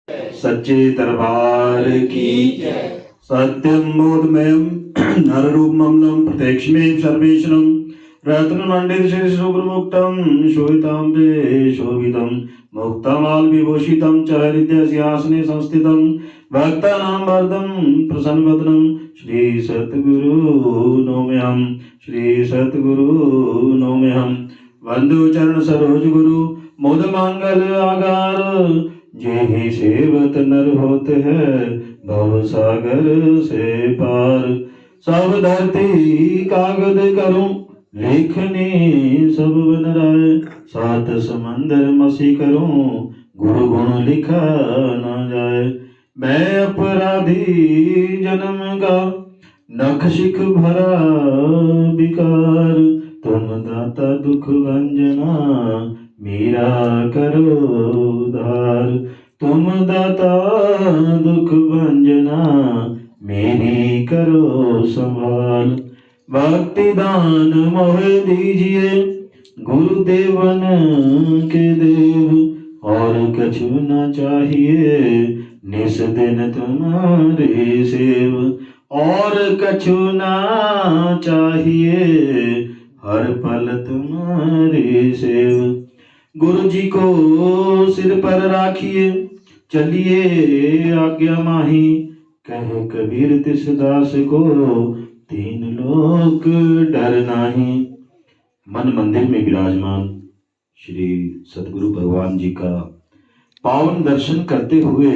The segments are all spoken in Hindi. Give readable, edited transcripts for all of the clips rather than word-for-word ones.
सच्चे दरबार की सत्यम बोधमयम नररूपममलं प्रत्यक्षमेव सर्वेश्वरं रत्नमण्डित श्रीशुभ्रमुक्तं शोभितं ते शोभितं मुक्तमाल विभूषितं च हृदयसिंहासने संस्थितं भक्तानां वरदं प्रसन्नवदनं श्री सद्गुरु नौम्यहं श्री सद्गुरु नौम्यहं वंदो चरण सरोज गुरु मोद मंगल आगार जेहि सेवत नर होते हैं भव सागर से पार सब धरती कागज करूं लेखनी सब बन राय सात समंदर मसी करूं गुरु गुण लिखा न जाए मैं अपराधी जन्म का नख शिख भरा विकार तुम दाता दुख भंजना मेरा करो उद्धार तुम दाता दुख भंजना मेरी करो संभाल भक्ति दान मोहे दीजिए गुरुदेवन के देव और कछु न चाहिए निस दिन तुम्हारे सेव और कछु ना चाहिए हर पल तुम्हारे सेव गुरु जी को सिर पर राखिए चलिए आज्ञा माही कहे कबीर तिस दास को तीन लोक डर नाही। मन मंदिर में विराजमान श्री सद्गुरु भगवान जी का पावन दर्शन करते हुए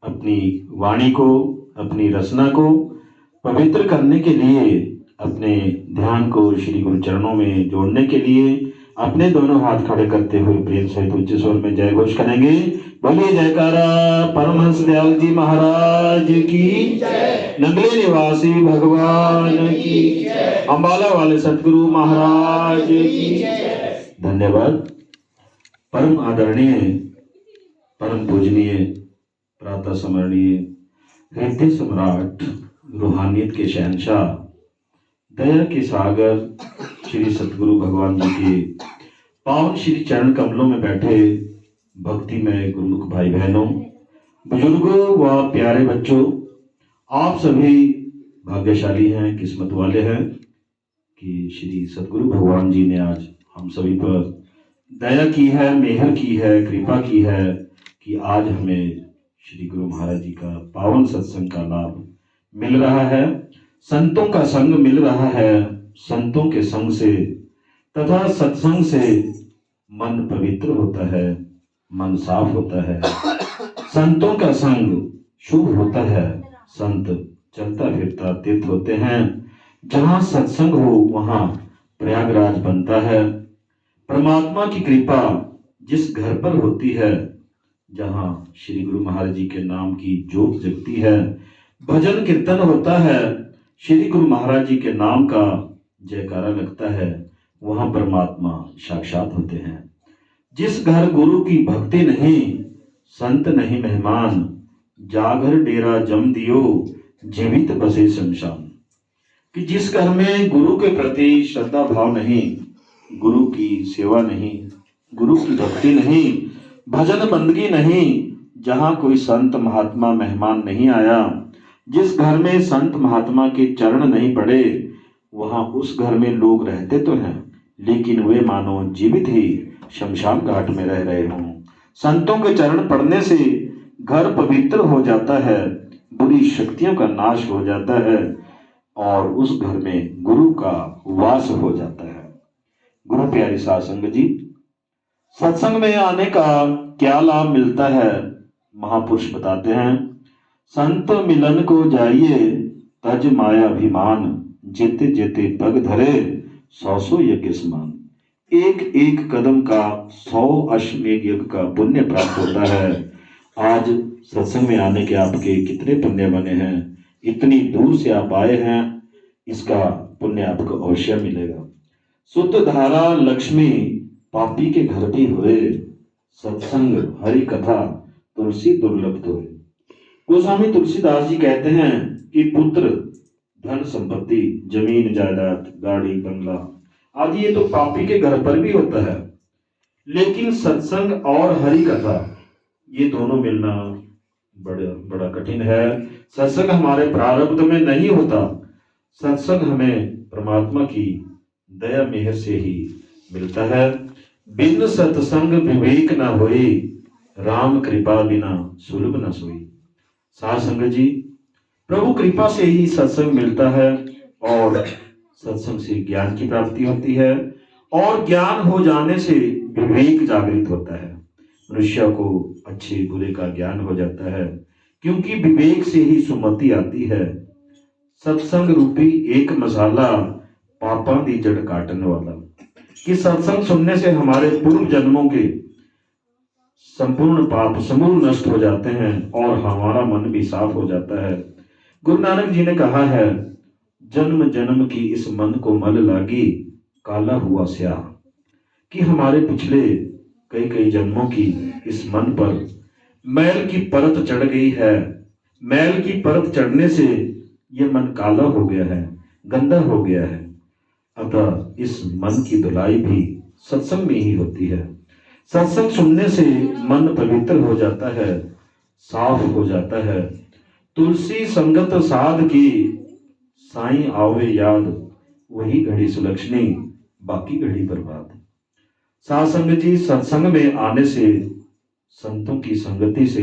अपनी वाणी को अपनी रचना को पवित्र करने के लिए अपने ध्यान को श्री गुरु चरणों में जोड़ने के लिए अपने दोनों हाथ खड़े करते हुए प्रेम सहित उच्च स्वर में जय घोष करेंगे। बोलिए जयकारा परमहंस दयाल जी महाराज की नगले निवासी भगवान की अम्बाला वाले सतगुरु महाराज की धन्यवाद। परम आदरणीय परम पूजनीय प्रातः स्मरणीय हृदय सम्राट रूहानियत के शहंशाह दया के सागर श्री सतगुरु भगवान जी के पावन श्री चरण कमलों में बैठे भक्तिमय गुरुमुख भाई बहनों बुजुर्गों व प्यारे बच्चों, आप सभी भाग्यशाली हैं, किस्मत वाले हैं कि श्री सतगुरु भगवान जी ने आज हम सभी पर दया की है, मेहर की है, कृपा की है कि आज हमें श्री गुरु महाराज जी का पावन सत्संग का लाभ मिल रहा है, संतों का संग मिल रहा है। संतों के संग से तथा सत्संग से मन पवित्र होता है, मन साफ होता है, संतों का संग शुभ होता है। संत चलता फिरता तीर्थ होते हैं, जहाँ सत्संग हो वहाँ प्रयागराज बनता है। परमात्मा की कृपा जिस घर पर होती है, जहाँ श्री गुरु महाराज जी के नाम की ज्योत जगती है, भजन कीर्तन होता है, श्री गुरु महाराज जी के नाम का जयकारा लगता है, वहाँ परमात्मा साक्षात होते हैं। जिस घर गुरु की भक्ति नहीं, संत नहीं मेहमान, जागर डेरा जम दियो जीवित बसे शमशान। कि जिस घर में गुरु के प्रति श्रद्धा भाव नहीं, गुरु की सेवा नहीं, गुरु की भक्ति नहीं, भजन बंदगी नहीं, जहाँ कोई संत महात्मा मेहमान नहीं आया, जिस घर में संत महात्मा के चरण नहीं पड़े, वहाँ उस घर में लोग रहते तो हैं, लेकिन वे मानो जीवित ही शमशान घाट में रह रहे हों। संतों के चरण पड़ने से घर पवित्र हो जाता है, बुरी शक्तियों का नाश हो जाता है और उस घर में गुरु का वास हो जाता है। गुरु प्यारी साध संगत जी, सत्संग में आने का क्या लाभ मिलता है, महापुरुष बताते हैं। संत मिलन को जाइए तज माया अभिमान, जेते जेते पग धरे 100 यज्ञ समान। एक एक कदम का 100 अश्वमेध यज्ञ का पुण्य प्राप्त होता है। आज सत्संग में आने के आपके कितने पुण्य बने हैं, इतनी दूर से आप आए हैं, इसका पुण्य आपको अवश्य मिलेगा। शुद्ध धारा लक्ष्मी पापी के घर भी हुए, सत्संग हरि कथा तुलसी दुर्लभ हुए। गोस्वामी तुलसीदास जी कहते हैं कि पुत्र धन संपत्ति जमीन जायदाद गाड़ी बंगला आदि ये तो पापी के घर पर भी होता है, लेकिन सत्संग और हरि कथा ये दोनों मिलना बड़ा बड़ा कठिन है। सत्संग हमारे प्रारब्ध में नहीं होता, सत्संग हमें परमात्मा की दया मेहर से ही मिलता है। बिन सत्संग विवेक न होई, राम कृपा बिना सुलभ न सोई। साध संगत जी, प्रभु कृपा से ही सत्संग मिलता है और सत्संग से ज्ञान की प्राप्ति होती है और ज्ञान हो जाने से विवेक जागृत होता है। मनुष्य को अच्छे बुरे का ज्ञान हो जाता है, क्योंकि विवेक से ही सुमति आती है। सत्संग रूपी एक मसाला पापा दी जड़ काटने वाला, कि सत्संग सुनने से हमारे पूर्व जन्मों के संपूर्ण पाप समूल नष्ट हो जाते हैं और हमारा मन भी साफ हो जाता है। गुरु नानक जी ने कहा है, जन्म जन्म की इस मन को मल लागी, काला हुआ स्याह। कि हमारे पिछले कई कई जन्मों की इस मन पर मैल की परत चढ़ गई है। मैल की परत चढ़ने से यह मन काला हो गया है, गंदा हो गया है। अतः इस मन की धुलाई भी सत्संग में ही होती है। सत्संग सुनने से मन पवित्र हो जाता है, साफ हो जाता है। तुलसी संगत साध की, साईं आवे याद, वही घड़ी सुलक्षणी, बाकी घड़ी बर्बाद। साध संगत जी, सत्संग में आने से, संतों की संगति से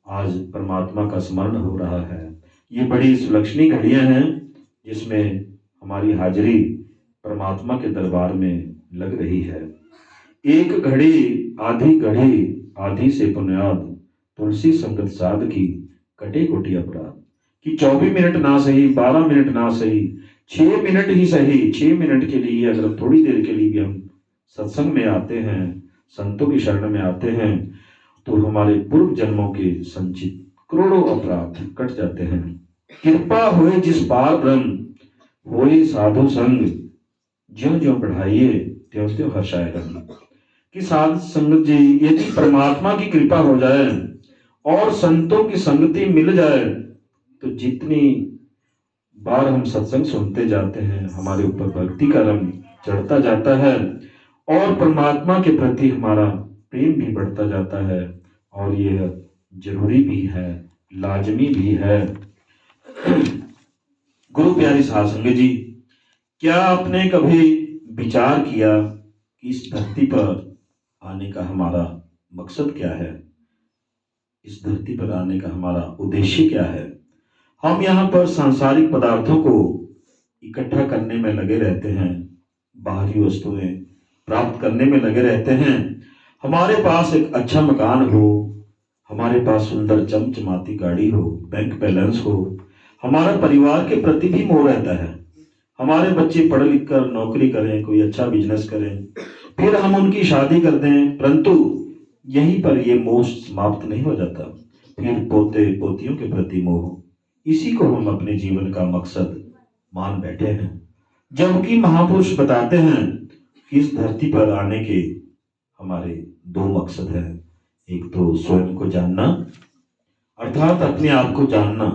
आज परमात्मा का स्मरण हो रहा है। ये बड़ी सुलक्षणी घड़ियां हैं जिसमें हमारी हाजिरी परमात्मा के दरबार में लग रही है। एक घड़ी आधी से बुनियाद, तुलसी संगत साध की, कटे कोटि अपराध। कि 24 मिनट ना सही, 12 मिनट ना सही, 6 मिनट ही सही, 6 मिनट के लिए अगर थोड़ी देर के लिए भी हम सत्संग में आते हैं, संतों की शरण में आते हैं, तो हमारे पूर्व जन्मों के संचित करोड़ों अपराध कट जाते हैं। कृपा होए जिस पार ब्रह्म, होए साधु संग, ज्यों ज्यों बढ़ाइए त्यों त्यों हर्षाए रंग। कि साध संगत जी, यदि परमात्मा की कृपा हो जाए और संतों की संगति मिल जाए, तो जितनी बार हम सत्संग सुनते जाते हैं, हमारे ऊपर भक्ति का रंग चढ़ता जाता है और परमात्मा के प्रति हमारा प्रेम भी बढ़ता जाता है। और यह जरूरी भी है, लाजमी भी है। गुरु प्यारी साध संगत जी, क्या आपने कभी विचार किया कि इस धरती पर आने का हमारा मकसद क्या है? इस धरती पर आने का हमारा उद्देश्य क्या है? हम यहाँ पर सांसारिक पदार्थों को इकट्ठा करने में लगे रहते हैं, बाहरी वस्तुएं प्राप्त करने में लगे रहते हैं। हमारे पास एक अच्छा मकान हो, हमारे पास सुंदर चमचमाती गाड़ी हो, बैंक बैलेंस हो, हमारा परिवार के प्रति भी मोह रहता है। हमारे बच्चे पढ़ लिख कर नौकरी करें, कोई अच्छा बिजनेस करें, फिर हम उनकी शादी कर दें, परंतु यहीं पर ये मोह समाप्त नहीं हो जाता। फिर पोते पोतियों के प्रति मोह, इसी को हम अपने जीवन का मकसद मान बैठे हैं। जबकि महापुरुष बताते हैं कि इस धरती पर आने के हमारे 2 मकसद हैं। एक तो स्वयं को जानना, अर्थात अपने आप को जानना,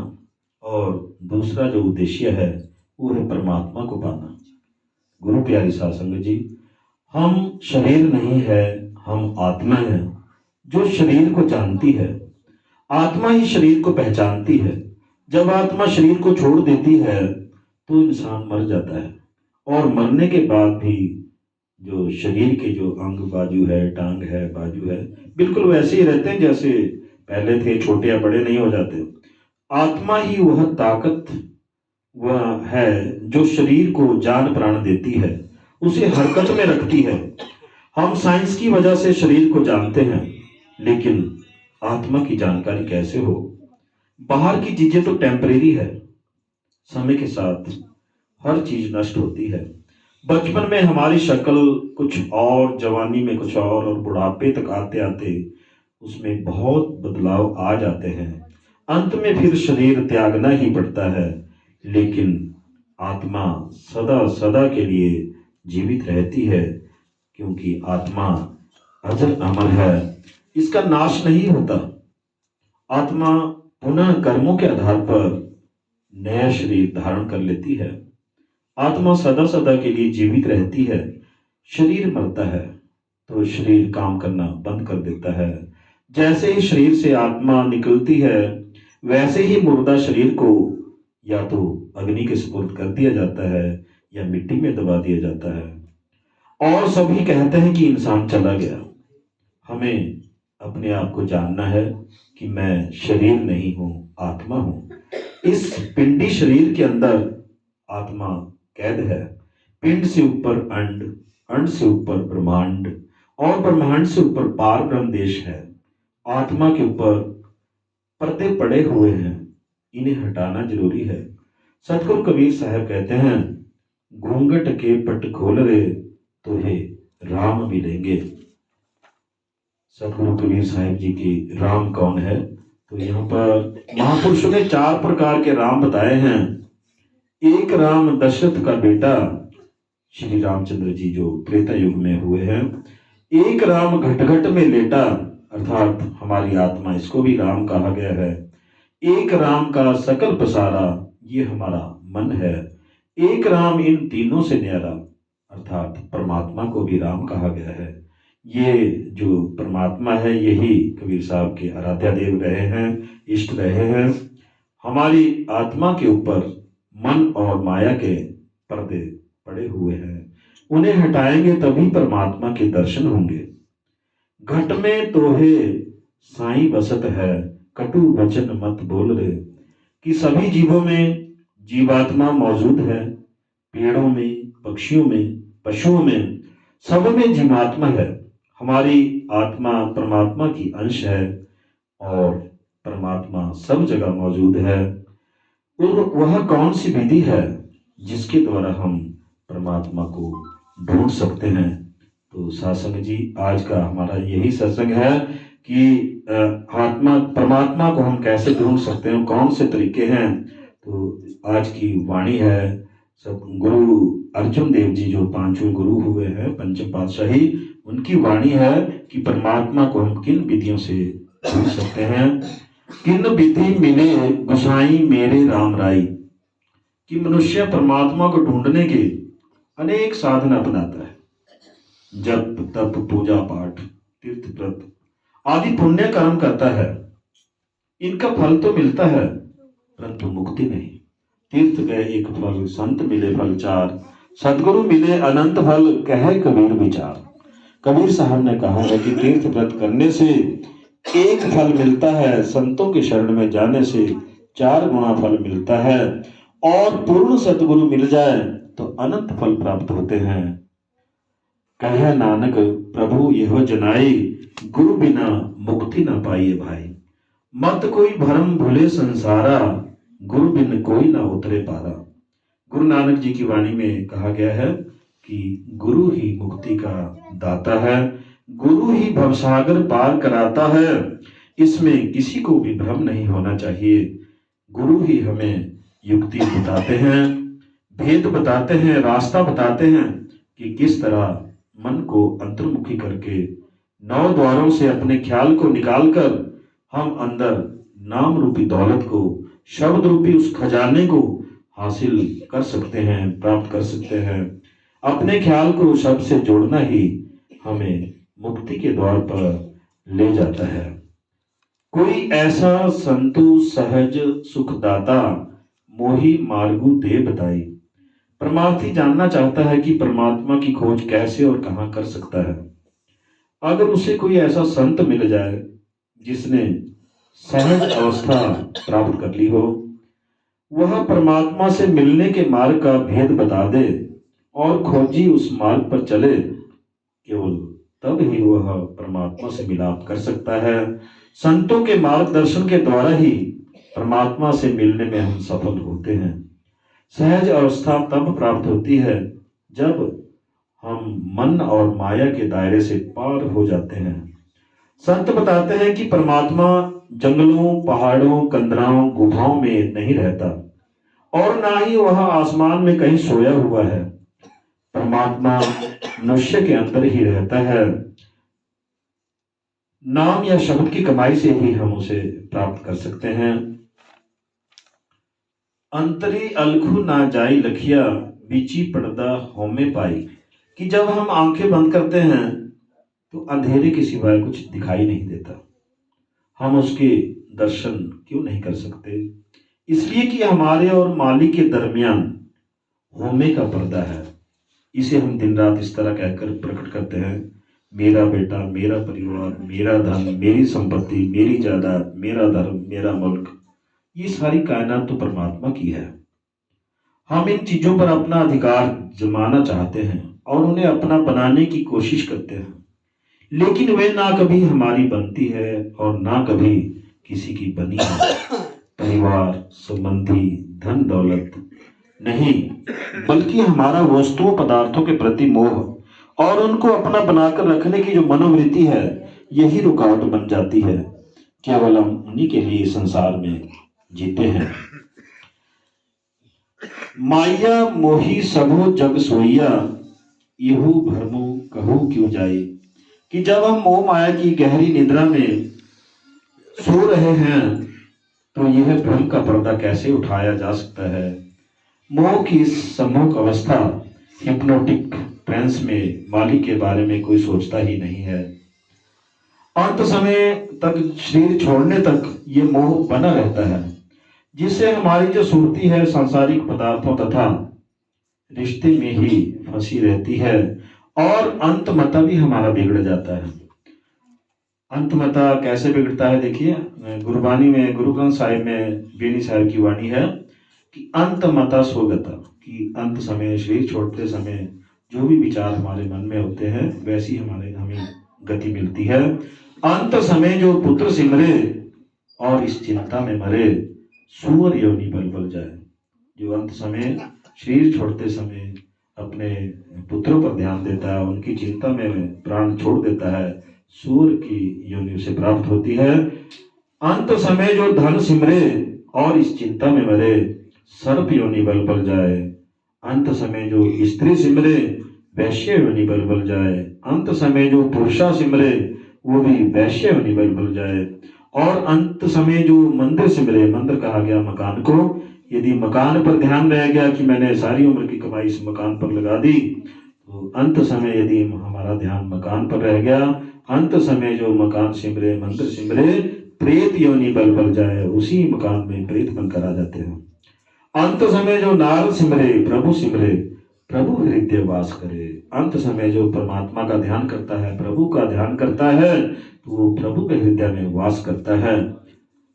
और दूसरा जो उद्देश्य है वो है परमात्मा को पाना। गुरु प्यारी साध संगत जी, हम शरीर नहीं है, हम आत्मा है जो शरीर को जानती है। आत्मा ही शरीर को पहचानती है। जब आत्मा शरीर को छोड़ देती है तो इंसान मर जाता है, और मरने के बाद भी जो शरीर के जो अंग बाजू है, टांग है, बाजू है, बिल्कुल वैसे ही रहते हैं जैसे पहले थे, छोटे या बड़े नहीं हो जाते। आत्मा ही वह ताकत वह है जो शरीर को जान प्राण देती है, उसे हरकत में रखती है। हम साइंस की वजह से शरीर को जानते हैं, लेकिन आत्मा की जानकारी कैसे हो? बाहर की चीजें तो टेम्परेरी है, समय के साथ हर चीज नष्ट होती है। बचपन में हमारी शक्ल कुछ और, जवानी में कुछ और बुढ़ापे तक आते आते उसमें बहुत बदलाव आ जाते हैं। अंत में फिर शरीर त्यागना ही पड़ता है, लेकिन आत्मा सदा सदा के लिए जीवित रहती है, क्योंकि आत्मा अजर अमर है, इसका नाश नहीं होता। आत्मा पुनः कर्मों के आधार पर नया शरीर धारण कर लेती है। आत्मा सदा सदा के लिए जीवित रहती है। शरीर मरता है तो शरीर काम करना बंद कर देता है। जैसे ही शरीर से आत्मा निकलती है, वैसे ही मुर्दा शरीर को या तो अग्नि के सुपुर्द कर दिया जाता है या मिट्टी में दबा दिया जाता है। और सभी कहते हैं कि इंसान चला गया। हमें अपने आप को जानना है कि मैं शरीर नहीं हूं, आत्मा हूं। इस पिंडी शरीर के अंदर आत्मा कैद है। पिंड से ऊपर अंड, अंड से ऊपर ब्रह्मांड और ब्रह्मांड से ऊपर पार ब्रह्म देश है। आत्मा के ऊपर पर्दे पड़े हुए हैं, इन्हें हटाना जरूरी है। सतगुरु कबीर साहब कहते हैं, घूंघट के पट खोल रे तो हे राम मिलेंगे। सतगुरु कबीर साहब जी की राम कौन है? तो यहाँ पर महापुरुषों ने 4 प्रकार के राम बताए हैं। एक राम दशरथ का बेटा श्री रामचंद्र जी जो त्रेता युग में हुए हैं। एक राम घट घट में लेटा, अर्थात हमारी आत्मा, इसको भी राम कहा गया है। एक राम का सकल पसारा, ये हमारा मन है। एक राम इन तीनों से न्यारा, अर्थात परमात्मा को भी राम कहा गया है। ये जो परमात्मा है, यही कबीर साहब के आराध्य देव रहे हैं, इष्ट रहे हैं। हमारी आत्मा के ऊपर मन और माया के पर्दे पड़े हुए हैं, उन्हें हटाएंगे तभी परमात्मा के दर्शन होंगे। घट में तोहे साईं बसत है, कटु वचन मत बोल रे। कि सभी जीवों में जीवात्मा मौजूद है, पेड़ों में, पक्षियों में, पशुओं में, सब में जीवात्मा है। हमारी आत्मा परमात्मा की अंश है और परमात्मा सब जगह मौजूद है। और वह कौन सी विधि है जिसके द्वारा हम परमात्मा को ढूंढ सकते हैं? तो सत्संग जी, आज का हमारा यही सत्संग है कि आत्मा परमात्मा को हम कैसे ढूंढ सकते हैं, कौन से तरीके हैं। तो आज की वाणी है सब गुरु अर्जुन देव जी जो 5वें गुरु हुए हैं, पंचम पातशाही, उनकी वाणी है कि परमात्मा को हम किन विधियों से ढूंढ सकते हैं। किन विधि मिले गुसाई मेरे राम राई। कि मनुष्य परमात्मा को ढूंढने के अनेक साधन अपनाता है, जप तप पूजा पाठ तीर्थ व्रत आदि पुण्य कर्म करता है। इनका फल तो मिलता है परंतु मुक्ति नहीं। तीर्थ गए एक फल, संत मिले फल 4, सदगुरु मिले अनंत फल, कहे कबीर विचार। कबीर साहब ने कहा है कि तीर्थ व्रत करने से एक फल मिलता है, संतों के शरण में जाने से 4 गुना फल मिलता है, और पूर्ण सतगुरु मिल जाए तो अनंत फल प्राप्त होते हैं। कहे नानक प्रभु यह जनाई, गुरु बिना मुक्ति न पाइए भाई। मत कोई भरम भूले संसारा, गुरु बिन कोई ना उतरे पारा। गुरु नानक जी की वाणी में कहा गया है कि गुरु ही मुक्ति का दाता है, गुरु ही भवसागर पार कराता है। इसमें किसी को भी भ्रम नहीं होना चाहिए। गुरु ही हमें युक्ति बताते हैं, भेद बताते हैं, रास्ता बताते हैं कि किस तरह मन को अंतर्मुखी करके 9 द्वारों से अपने ख्याल को निकालकर हम अंदर नाम रूपी दौलत को, शब्द रूपी उस खजाने को हासिल कर सकते हैं, प्राप्त कर सकते हैं। अपने ख्याल को शब्द से जोड़ना ही हमें मुक्ति के द्वार पर ले जाता है। कोई ऐसा संतु सहज सुखदाता, मोही मार्गु दे बताई। परमार्थी जानना चाहता है कि परमात्मा की खोज कैसे और कहां कर सकता है। अगर उसे कोई ऐसा संत मिल जाए जिसने सहज अवस्था प्राप्त कर ली हो, वह परमात्मा से मिलने के मार्ग का भेद बता दे और खोजी उस मार्ग पर चले, केवल तब ही वह परमात्मा से मिलाप कर सकता है। संतों के मार्गदर्शन के द्वारा ही परमात्मा से मिलने में हम सफल होते हैं। सहज अवस्था तब प्राप्त होती है जब हम मन और माया के दायरे से पार हो जाते हैं। संत बताते हैं कि परमात्मा जंगलों, पहाड़ों, कंदराओं, गुफाओं में नहीं रहता और ना ही वह आसमान में कहीं सोया हुआ है। परमात्मा मनुष्य के अंदर ही रहता है। नाम या शब्द की कमाई से ही हम उसे प्राप्त कर सकते हैं। अंतरी अलखु ना जाई लखिया, बीची पर्दा होमे पाई। कि जब हम आंखें बंद करते हैं तो अंधेरे के सिवाय कुछ दिखाई नहीं देता। हम उसके दर्शन क्यों नहीं कर सकते? इसलिए कि हमारे और मालिक के दरमियान होमे का पर्दा है। इसे हम दिन रात इस तरह कहकर प्रकट करते हैं, मेरा बेटा, मेरा परिवार, मेरा धन, मेरी संपत्ति, मेरी जायदाद, मेरा धर्म, मेरा मुल्क। ये सारी कायनात तो परमात्मा की है। हम इन चीजों पर अपना अधिकार जमाना चाहते हैं और उन्हें अपना बनाने की कोशिश करते हैं, लेकिन वे ना कभी हमारी बनती है और ना कभी किसी की बनी है। परिवार, संबंधी, धन दौलत नहीं, बल्कि हमारा वस्तुओं पदार्थों के प्रति मोह और उनको अपना बनाकर रखने की जो मनोवृत्ति है, यही रुकावट बन जाती है। केवल हम उन्हीं के लिए संसार में जीते हैं। माया मोही सबो जग सोइया, इहु भरमु कहू क्यों जाए। कि जब हम मोह माया की गहरी निद्रा में सो रहे हैं तो यह भ्रम का पर्दा कैसे उठाया जा सकता है? मोह की इस सम्मोहक अवस्था, हिप्नोटिक ट्रांस में मालिक के बारे में कोई सोचता ही नहीं है। अंत समय तक, शरीर छोड़ने तक ये मोह बना रहता है, जिससे हमारी जो सुरती है सांसारिक पदार्थों तथा रिश्ते में ही फंसी रहती है और अंतमता भी हमारा बिगड़ जाता है। अंतमता कैसे बिगड़ता है? देखिए, गुरबानी में, गुरु ग्रंथ साहिब में बेनी साहिब की वाणी है कि अंतमता स्वगता, कि अंत समय, शरीर छोड़ते समय जो भी विचार हमारे मन में होते हैं वैसी हमें गति मिलती है। अंत समय जो पुत्र सिमरे और इस चिंता में मरे, सूअर योनि बल बल जाए। जो अंत समय, शरीर छोड़ते समय अपने पुत्रों पर ध्यान देता है, उनकी चिंता में प्राण छोड़ देता है, सूअर की योनि उसे प्राप्त होती है। अंत समय जो धन सिमरे और इस चिंता में मरे, सर्प योनि बल बल जाए। अंत समय जो स्त्री सिमरे, वैश्य योनि बल बल जाए। अंत समय जो पुरुषा सिमरे, वो भी वैश्य योनि बल बल जाए। और अंत समय जो मंदिर सिमरे, मंदिर कहा गया मकान को, यदि मकान पर ध्यान रह गया कि मैंने सारी उम्र की कमाई इस मकान पर लगा दी, तो अंत समय यदि हमारा ध्यान मकान पर रह गया, अंत समय जो मकान सिमरे, मंदिर सिमरे, प्रेत योनि बल बल जाए, उसी मकान में प्रेत बनकर आ जाते हैं। अंत समय जो नारद सिमरे, प्रभु सिमरे, प्रभु हृदय वास करे। अंत समय जो परमात्मा का ध्यान करता है, प्रभु का ध्यान करता है, तो वो प्रभु के हृदय में वास करता है।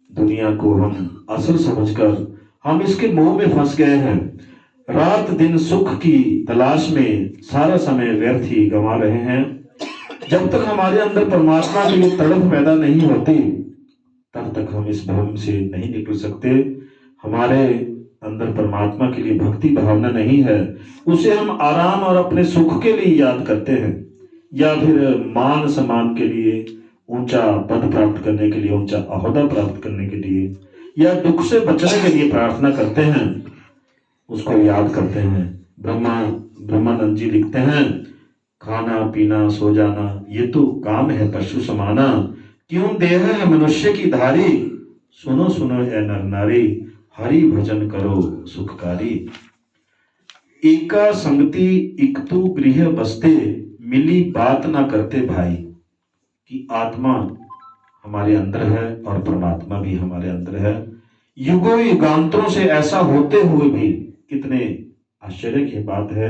दुनिया को हम असल समझकर हम इसके मोह में फंस गए हैं। रात दिन सुख की तलाश में सारा समय व्यर्थ ही गंवा रहे हैं। जब तक हमारे अंदर परमात्मा के लिए तड़प पैदा नहीं होती, तब तक हम इस भ्रम से नहीं निकल सकते। हमारे अंदर परमात्मा के लिए भक्ति भावना नहीं है, उसे हम आराम और अपने सुख के लिए याद करते हैं, या फिर मान सम्मान के लिए, ऊंचा पद प्राप्त करने के लिए, ऊंचा ओहदा प्राप्त करने के लिए, या दुख से बचने के लिए प्रार्थना करते हैं, उसको याद करते हैं। ब्रह्मानंद जी लिखते हैं, खाना पीना सो जाना ये तो काम है पशु समाना, क्यों देह है मनुष्य की धारी, सुनो सुनो ए नर नारी, हरि भजन करो सुखकारी। एका संगति इकतु गृह बसते, मिली बात ना करते भाई। कि आत्मा हमारे अंदर है और परमात्मा भी हमारे अंदर है। युगों युगांतरों से ऐसा होते हुए भी कितने आश्चर्य की बात है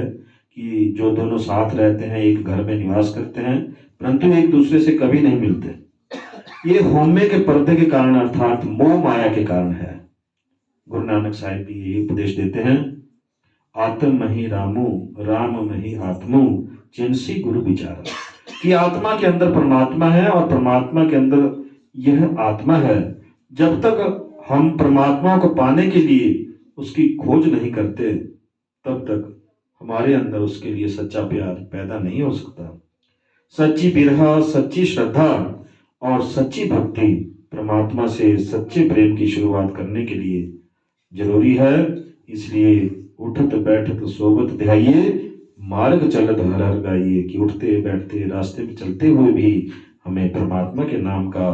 कि जो दोनों साथ रहते हैं, एक घर में निवास करते हैं, परंतु एक दूसरे से कभी नहीं मिलते। ये होमे के पर्दे के कारण, अर्थात मोह माया के कारण है। गुरु नानक साहिब भी यही उपदेश देते हैं, आत्म मही रामू, राम मही आत्मू, जिनसी गुरु विचार। कि आत्मा के अंदर परमात्मा है और परमात्मा के अंदर यह आत्मा है। जब तक हम परमात्मा को पाने के लिए उसकी खोज नहीं करते, तब तक हमारे अंदर उसके लिए सच्चा प्यार पैदा नहीं हो सकता। सच्ची बिरहा, सच्ची श्रद्धा और सच्ची भक्ति परमात्मा से सच्चे प्रेम की शुरुआत करने के लिए जरूरी है। इसलिए उठत बैठत सोबत ध्याइए, मार्ग चलत हर हर गाइए। कि उठते बैठते रास्ते में चलते हुए भी हमें परमात्मा के नाम का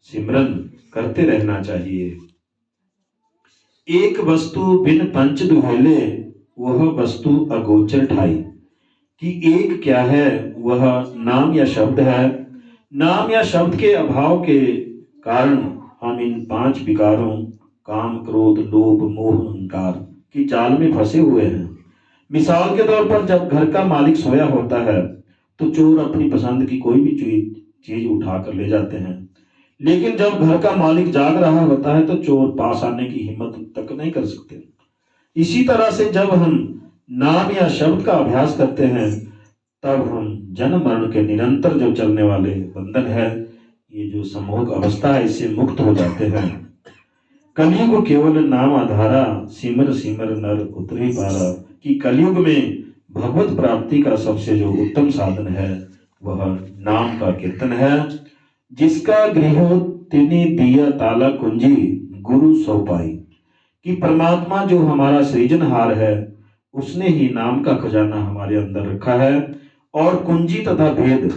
सिमरन करते रहना चाहिए। एक वस्तु बिन पंच दुहेले, वह वस्तु अगोचर ठाई। कि एक क्या है? वह नाम या शब्द है। नाम या शब्द के अभाव के कारण हम इन 5 विकारों काम, क्रोध, लोभ, मोह, अहंकार की जाल में फंसे हुए हैं। मिसाल के तौर पर जब घर का मालिक सोया होता है तो चोर अपनी पसंद की कोई भी चीज उठा कर ले जाते हैं, लेकिन जब घर का मालिक जाग रहा होता है तो चोर पास आने की हिम्मत तक नहीं कर सकते। इसी तरह से जब हम नाम या शब्द का अभ्यास करते हैं तब हम जन्म मरण के निरंतर जो चलने वाले बंधन है, ये जो सम्मोहक अवस्था है, इससे मुक्त हो जाते हैं। कलयुग केवल नाम आधारा, सिमर सिमर नर उतरे पारा। कि कलयुग में भगवत प्राप्ति का सबसे जो उत्तम साधन है वह नाम का कीर्तन है। जिसका गृह तिनि दिया ताला कुंजी, गुरु सो पाई। कि परमात्मा जो हमारा सृजनहार है उसने ही नाम का खजाना हमारे अंदर रखा है और कुंजी तथा भेद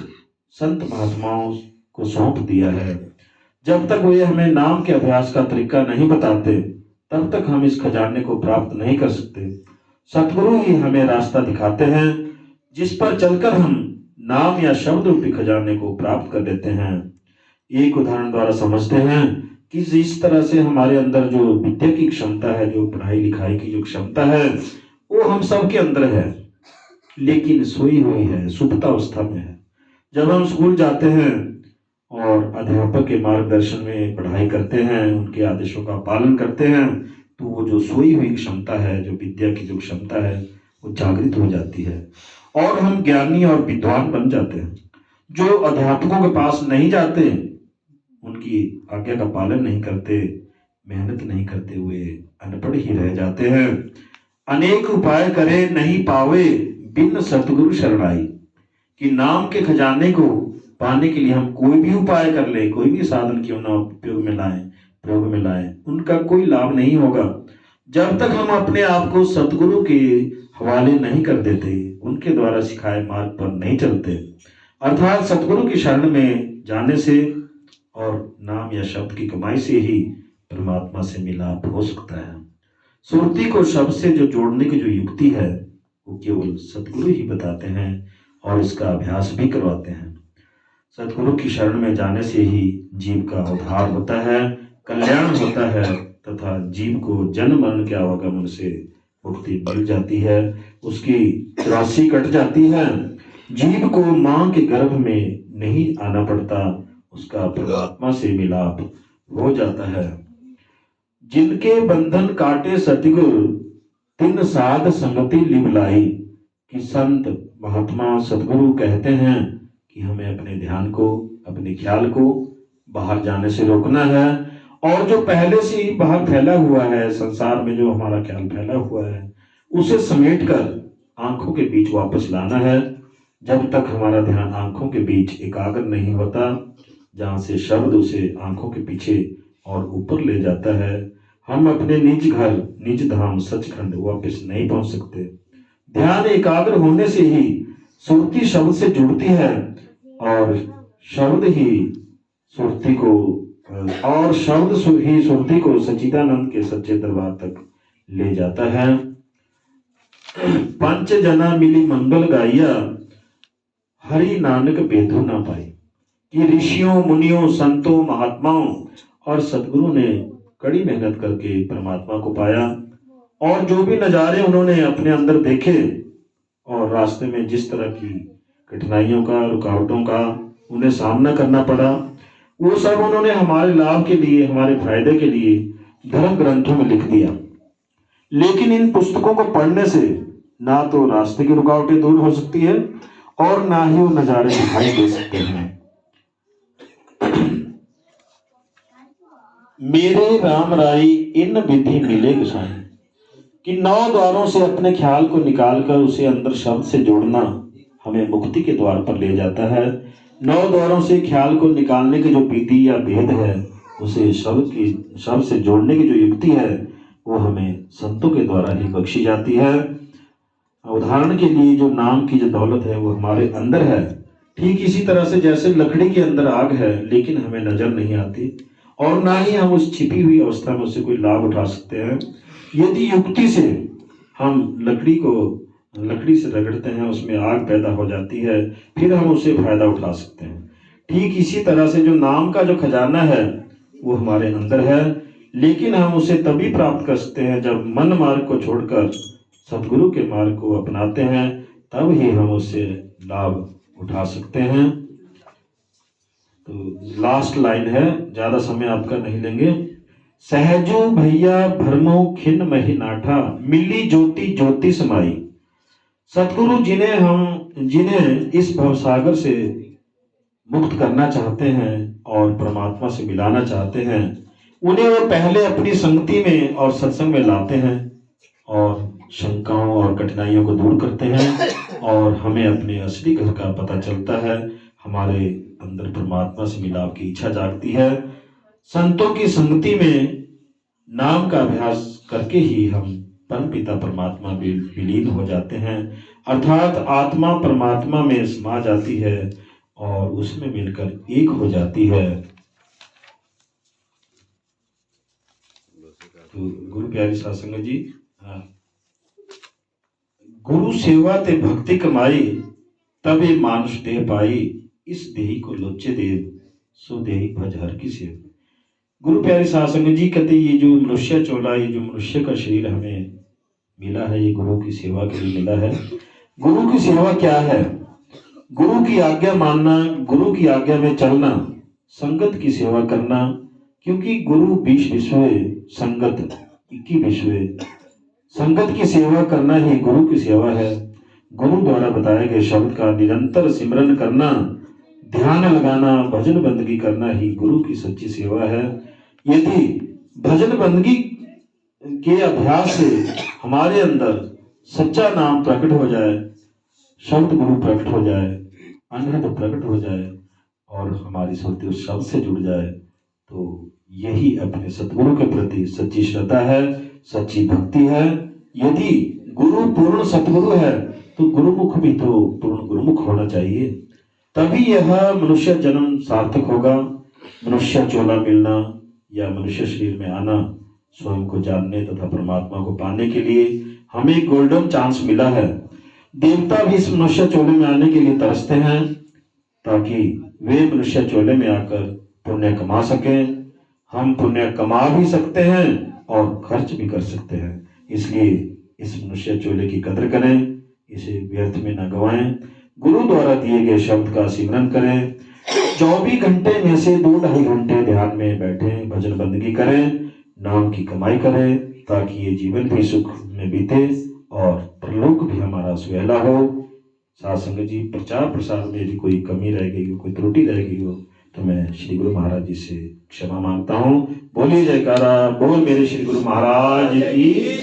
संत महात्माओं को सौंप दिया है। जब तक वे हमें नाम के अभ्यास का तरीका नहीं बताते तब तक हम इस खजाने को प्राप्त नहीं कर सकते। सतगुरु ही हमें रास्ता दिखाते हैं जिस पर चलकर हम नाम या शब्द रूपी खजाने को प्राप्त कर लेते हैं। एक उदाहरण द्वारा समझते हैं कि जिस तरह से हमारे अंदर जो विद्या की क्षमता है, जो पढ़ाई लिखाई की जो क्षमता है, वो हम सबके अंदर है, लेकिन सोई हुई है, सुप्तावस्था में है। जब हम स्कूल जाते हैं और अध्यापक के मार्गदर्शन में पढ़ाई करते हैं, उनके आदेशों का पालन करते हैं, तो वो जो सोई हुई क्षमता है, जो विद्या की जो क्षमता है, वो जागृत हो जाती है और हम ज्ञानी और विद्वान बन जाते हैं। जो अध्यापकों के पास नहीं जाते, उनकी आज्ञा का पालन नहीं करते, मेहनत नहीं करते हुए अनपढ़ ही रह जाते हैं। अनेक उपाय करे नहीं पावे, बिन सतगुरु शरणाई। कि नाम के खजाने को पाने के लिए हम कोई भी उपाय कर ले, कोई भी साधन क्यों ना प्रयोग में लाए, उनका कोई लाभ नहीं होगा जब तक हम अपने आप को सतगुरु के हवाले नहीं कर देते, उनके द्वारा सिखाए मार्ग पर नहीं चलते। अर्थात सतगुरु की शरण में जाने से और नाम या शब्द की कमाई से ही परमात्मा से मिलाप हो सकता है। सुरती को शब्द से जो जोड़ने की जो युक्ति है वो केवल सतगुरु ही बताते हैं और इसका अभ्यास भी करवाते हैं। सतगुरु की शरण में जाने से ही जीव का उद्धार होता है, कल्याण होता है तथा जीव को जन्म मरण के आवागमन से मुक्ति मिल जाती है, उसकी त्रासी कट जाती है। जीव को मां के गर्भ में नहीं आना पड़ता, उसका परमात्मा से मिलाप हो जाता है। जिनके बंधन काटे सतगुरु, तिन साध संगति लिवलाई। कि संत महात्मा सतगुरु कहते हैं कि हमें अपने ध्यान को, अपने ख्याल को बाहर जाने से रोकना है और जो पहले से ही बाहर फैला हुआ है, संसार में जो हमारा ख्याल फैला हुआ है, उसे समेटकर आंखों के बीच वापस लाना है। जब तक हमारा ध्यान आंखों के बीच एकाग्र नहीं होता, जहाँ से शब्द उसे आंखों के पीछे और ऊपर ले जाता है, हम अपने निज घर, निज धाम सचखंड वापस नहीं पहुंच सकते। ध्यान एकाग्र होने से ही सुरती शब्द से जुड़ती है और शब्द ही सुरती को सच्चिदानंद के सच्चे दरबार तक ले जाता है। पंच जना मिली मंगल गाइया, हरि नानक बेधु ना पाई। कि ऋषियों, मुनियों, संतों, महात्माओं और सदगुरु ने कड़ी मेहनत करके परमात्मा को पाया और जो भी नजारे उन्होंने अपने अंदर देखे और रास्ते में जिस तरह की कठिनाइयों का, रुकावटों का उन्हें सामना करना पड़ा, वो सब उन्होंने हमारे लाभ के लिए, हमारे फायदे के लिए धर्म ग्रंथों में लिख दिया। लेकिन इन पुस्तकों को पढ़ने से ना तो रास्ते की रुकावटें दूर हो सकती है और ना ही वो नजारे दिखाई दे सकते हैं। मेरे राम राई इन विधि मिले गोसाई। कि 9 द्वारों से अपने ख्याल को निकालकर उसे अंदर शब्द से जोड़ना हमें मुक्ति के द्वार पर ले जाता है। 9 द्वारों से ख्याल को निकालने की जो विधि या भेद है, उसे शब्द से जोड़ने की जो युक्ति है, वो हमें संतों के द्वारा ही बख्शी जाती है। उदाहरण के लिए जो नाम की जो दौलत है वो हमारे अंदर है। ठीक इसी तरह से जैसे लकड़ी के अंदर आग है लेकिन हमें नजर नहीं आती और ना ही हम उस छिपी हुई अवस्था में उससे कोई लाभ उठा सकते हैं। यदि युक्ति से हम लकड़ी से रगड़ते हैं, उसमें आग पैदा हो जाती है, फिर हम उससे फायदा उठा सकते हैं। ठीक इसी तरह से जो नाम का जो खजाना है वो हमारे अंदर है, लेकिन हम उसे तभी प्राप्त कर सकते हैं जब मन मार्ग को छोड़कर सतगुरु के मार्ग को अपनाते हैं, तब ही हम उससे लाभ उठा सकते हैं। तो लास्ट लाइन है, ज्यादा समय आपका नहीं लेंगे। सहजो भैया भरमो खिन मही नाठा, मिली ज्योति ज्योति समाई। सतगुरु जिन्हें इस भवसागर से मुक्त करना चाहते हैं और परमात्मा से मिलाना चाहते हैं, उन्हें वो पहले अपनी संगति में और सत्संग में लाते हैं और शंकाओं और कठिनाइयों को दूर करते हैं, और हमें अपने असली घर का पता चलता है। हमारे अंदर परमात्मा से मिलाप की इच्छा जागती है। संतों की संगति में नाम का अभ्यास करके ही हम परम पिता परमात्मा में विलीन हो जाते हैं, अर्थात आत्मा परमात्मा में समा जाती है और उसमें मिलकर एक हो जाती है। तो गुरु प्यारी साध संगत जी, गुरु सेवा ते भक्ति कमाई, तबे मानुष देह पाई। इस देही को लोचे देव, सो देही भज हर की सेव। गुरु प्यारी साध संगत जी कहते, ये जो मनुष्य चोला, ये जो मनुष्य का शरीर हमें मिला है, ये गुरु की सेवा के लिए मिला है। गुरु की सेवा क्या है? गुरु की आज्ञा मानना, गुरु की आज्ञा में चलना, संगत की सेवा करना, क्योंकि गुरु 20 विश्व, संगत 21 विश्व। संगत की सेवा करना ही गुरु की सेवा है। गुरु द्वारा बताए गए शब्द का निरंतर सिमरन करना, ध्यान लगाना, भजन बंदगी करना ही गुरु की सच्ची सेवा है। यदि भजन बंदगी के अभ्यास से हमारे अंदर सच्चा नाम प्रकट हो जाए, शब्द गुरु प्रकट हो जाए, अनहद प्रकट हो जाए और हमारी सुरती उस शब्द से जुड़ जाए, तो यही अपने सतगुरु के प्रति सच्ची श्रद्धा है, सच्ची भक्ति है। यदि गुरु पूर्ण सतगुरु है तो गुरुमुख भी तो पूर्ण गुरुमुख होना चाहिए, तभी यह मनुष्य जन्म सार्थक होगा। मनुष्य चोला मिलना या मनुष्य शरीर में आना, स्वयं को जानने तथा परमात्मा को पाने के लिए हमें एक गोल्डन चांस मिला है। देवता भी इस मनुष्य चोले में आने के लिए तरसते हैं, ताकि वे मनुष्य चोले में आकर पुण्य कमा सकें। हम पुण्य कमा भी सकते हैं और खर्च भी कर सकते हैं, इसलिए इस मनुष्य चोले की कदर करें, इसे व्यर्थ में न गवाएं। गुरु द्वारा दिए गए शब्द का सिमरन करें। 24 घंटे में से 2-2.5 घंटे ध्यान में बैठें, भजन बंदगी करें, नाम की कमाई करें, ताकि ये जीवन भी सुख में बीते और परलोक भी हमारा सुहेला हो। साध संगत जी, प्रचार प्रसार में यदि कोई कमी रह गई हो, कोई त्रुटि रह गई हो, तो मैं श्री गुरु महाराज जी से क्षमा मांगता हूँ। बोलिए जयकारा, बोल मेरे श्री गुरु महाराज की।